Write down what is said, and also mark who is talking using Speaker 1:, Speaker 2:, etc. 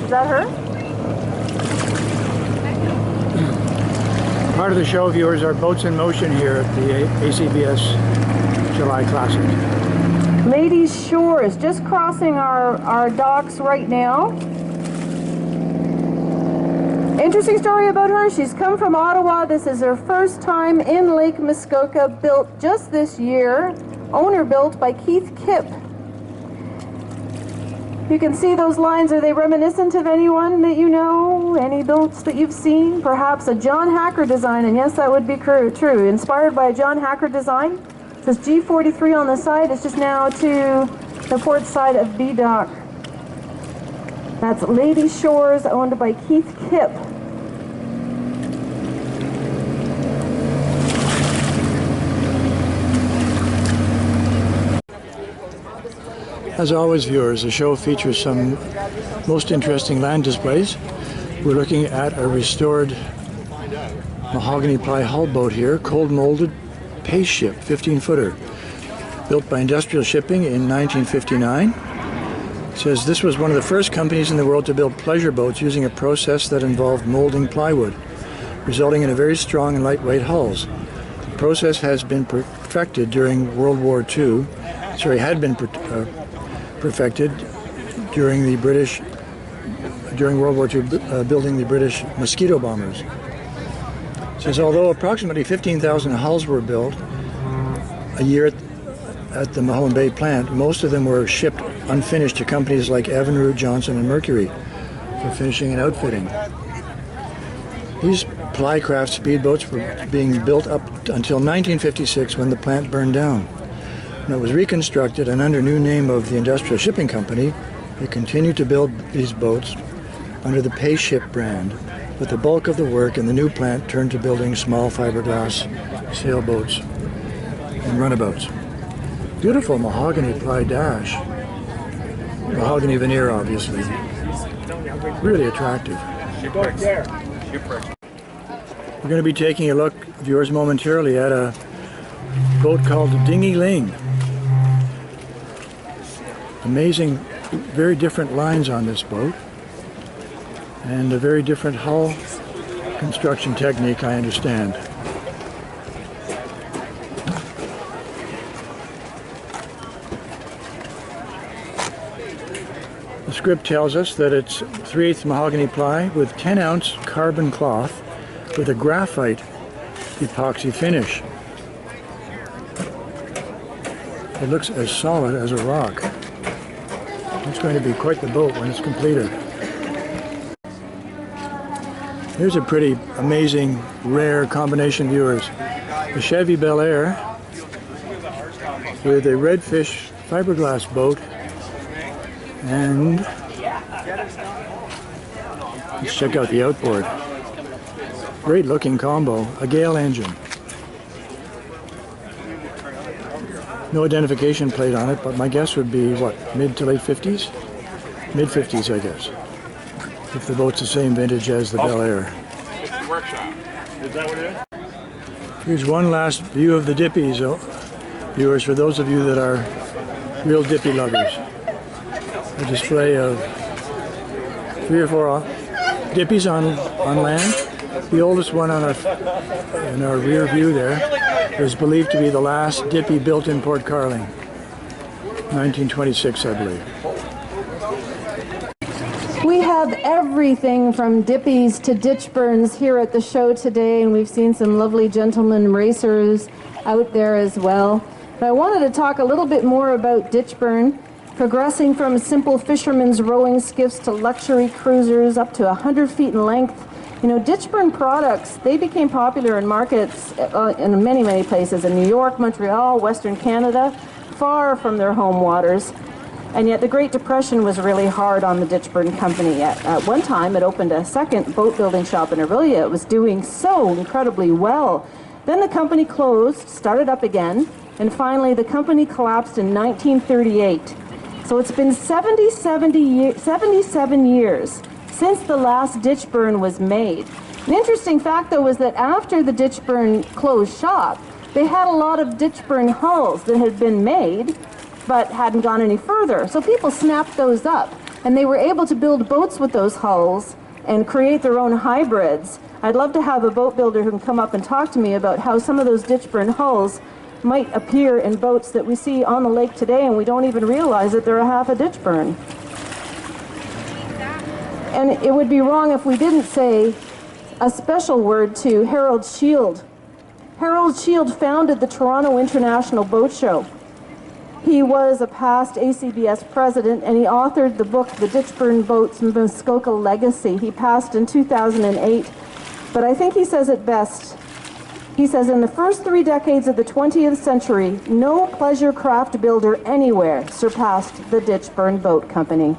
Speaker 1: Is that her?
Speaker 2: Part of the show, viewers, are boats in motion here at the ACBS July Classic.
Speaker 1: Ladies Shore is just crossing our docks right now. Interesting story about her. She's come from Ottawa. This is her first time in Lake Muskoka, built just this year. Owner built by Keith Kipp. You can see those lines. Are they reminiscent of anyone that you know? Any boats that you've seen? Perhaps a John Hacker design, and yes, that would be true. Inspired by a John Hacker design. It says G43 on the side. It's just now to the port side of B Dock. That's Lady Shores, owned by Keith Kipp.
Speaker 2: As always, viewers, the show features some most interesting land displays. We're looking at a restored mahogany ply hull boat here, cold molded pace ship, 15-footer, built by Industrial Shipping in 1959. It says this was one of the first companies in the world to build pleasure boats using a process that involved molding plywood, resulting in a very strong and lightweight hulls. The process has been perfected during World War II. Perfected during World War II, building the British mosquito bombers. It says although approximately 15,000 hulls were built a year at the Mahone Bay plant, most of them were shipped unfinished to companies like Evinrude, Johnson, and Mercury for finishing and outfitting. These Plycraft speedboats were being built up until 1956 when the plant burned down. When it was reconstructed and under new name of the Industrial Shipping Company, they continued to build these boats under the Pace Ship brand, with the bulk of the work in the new plant turned to building small fiberglass sailboats and runabouts. Beautiful mahogany ply dash. Mahogany veneer, obviously. Really attractive. We're going to be taking a look, viewers, momentarily at a boat called Dinghy Ling. Amazing, very different lines on this boat, and a very different hull construction technique, I understand. The script tells us that it's 3/8 mahogany ply with 10-ounce carbon cloth with a graphite epoxy finish. It looks as solid as a rock. It's going to be quite the boat when it's completed. Here's a pretty amazing, rare combination, viewers. The Chevy Belair with a redfish fiberglass boat, and let's check out the outboard. Great looking combo, a Gale engine. No identification plate on it, but my guess would be, what, mid to late 50s? Mid 50s, I guess. If the boat's the same vintage as the Belair.
Speaker 3: Workshop. Is that what it is?
Speaker 2: Here's one last view of the dippies, viewers, for those of you that are real dippy lovers. A display of 3 or 4 dippies on land. The oldest one in our rear view there is believed to be the last dippy built in Port Carling, 1926, I believe.
Speaker 1: We have everything from dippies to ditchburns here at the show today, and we've seen some lovely gentlemen racers out there as well. But I wanted to talk a little bit more about Ditchburn, progressing from simple fishermen's rowing skiffs to luxury cruisers up to 100 feet in length. You know, Ditchburn products, they became popular in markets in many, many places, in New York, Montreal, Western Canada, far from their home waters. And yet the Great Depression was really hard on the Ditchburn company. At one time, it opened a second boat building shop in Orillia. It was doing so incredibly well. Then the company closed, started up again, and finally the company collapsed in 1938. So it's been 77 years since the last Ditchburn was made. An interesting fact, though, was that after the Ditchburn closed shop, they had a lot of Ditchburn hulls that had been made, but hadn't gone any further. So people snapped those up. And they were able to build boats with those hulls and create their own hybrids. I'd love to have a boat builder who can come up and talk to me about how some of those Ditchburn hulls might appear in boats that we see on the lake today, and we don't even realize that they're a half a Ditchburn. And it would be wrong if we didn't say a special word to Harold Shield. Harold Shield founded the Toronto International Boat Show. He was a past ACBS president, and he authored the book, The Ditchburn Boat's Muskoka Legacy. He passed in 2008, but I think he says it best. He says, in the first 3 decades of the 20th century, no pleasure craft builder anywhere surpassed the Ditchburn Boat Company.